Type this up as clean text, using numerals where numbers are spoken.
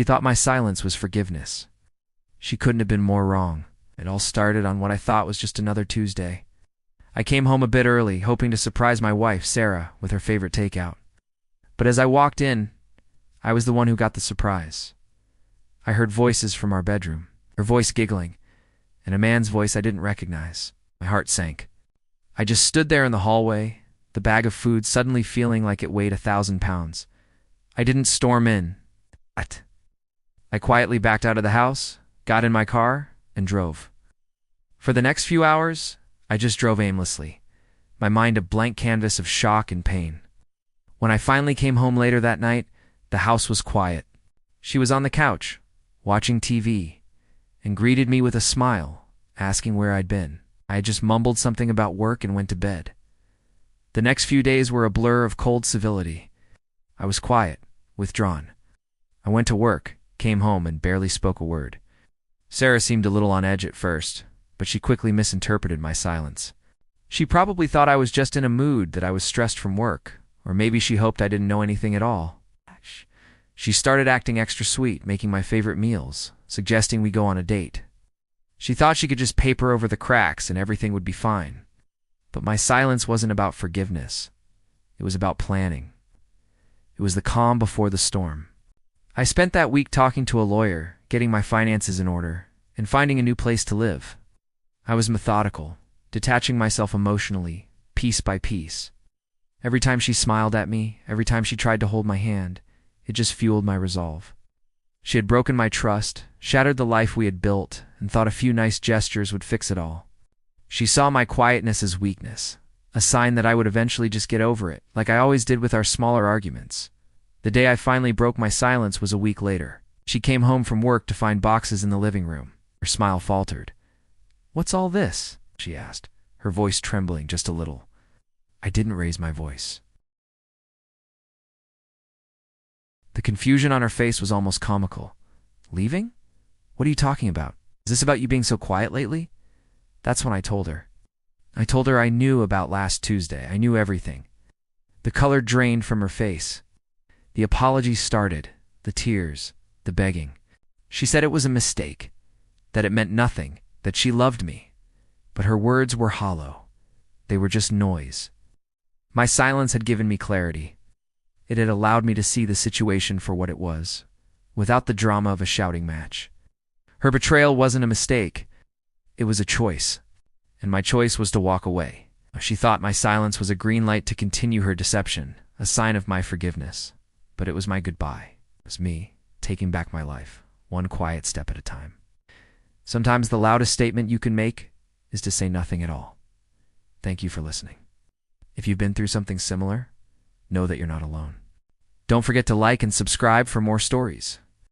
She thought my silence was forgiveness. She couldn't have been more wrong. It all started on what I thought was just another Tuesday. I came home a bit early, hoping to surprise my wife, Sarah, with her favorite takeout. But as I walked in, I was the one who got the surprise. I heard voices from our bedroom, her voice giggling, and a man's voice I didn't recognize. My heart sank. I just stood there in the hallway, the bag of food suddenly feeling like it weighed 1,000 pounds. I didn't storm in. I quietly backed out of the house, got in my car, and drove. For the next few hours, I just drove aimlessly, my mind a blank canvas of shock and pain. When I finally came home later that night, the house was quiet. She was on the couch, watching TV, and greeted me with a smile, asking where I'd been. I had just mumbled something about work and went to bed. The next few days were a blur of cold civility. I was quiet, withdrawn. I went to work, came home, and barely spoke a word. Sarah seemed a little on edge at first, but she quickly misinterpreted my silence. She probably thought I was just in a mood, that I was stressed from work, or maybe she hoped I didn't know anything at all. She started acting extra sweet, making my favorite meals, suggesting we go on a date. She thought she could just paper over the cracks and everything would be fine. But my silence wasn't about forgiveness. It was about planning. It was the calm before the storm. I spent that week talking to a lawyer, getting my finances in order, and finding a new place to live. I was methodical, detaching myself emotionally, piece by piece. Every time she smiled at me, every time she tried to hold my hand, it just fueled my resolve. She had broken my trust, shattered the life we had built, and thought a few nice gestures would fix it all. She saw my quietness as weakness, a sign that I would eventually just get over it, like I always did with our smaller arguments. The day I finally broke my silence was a week later. She came home from work to find boxes in the living room. Her smile faltered. "What's all this?" she asked, her voice trembling just a little. I didn't raise my voice. The confusion on her face was almost comical. "Leaving? What are you talking about? Is this about you being so quiet lately?" That's when I told her. I told her I knew about last Tuesday. I knew everything. The color drained from her face. The apologies started, the tears, the begging. She said it was a mistake, that it meant nothing, that she loved me. But her words were hollow. They were just noise. My silence had given me clarity. It had allowed me to see the situation for what it was, without the drama of a shouting match. Her betrayal wasn't a mistake. It was a choice, and my choice was to walk away. She thought my silence was a green light to continue her deception, a sign of my forgiveness. But it was my goodbye. It was me taking back my life, one quiet step at a time. Sometimes the loudest statement you can make is to say nothing at all. Thank you for listening. If you've been through something similar, know that you're not alone. Don't forget to like and subscribe for more stories.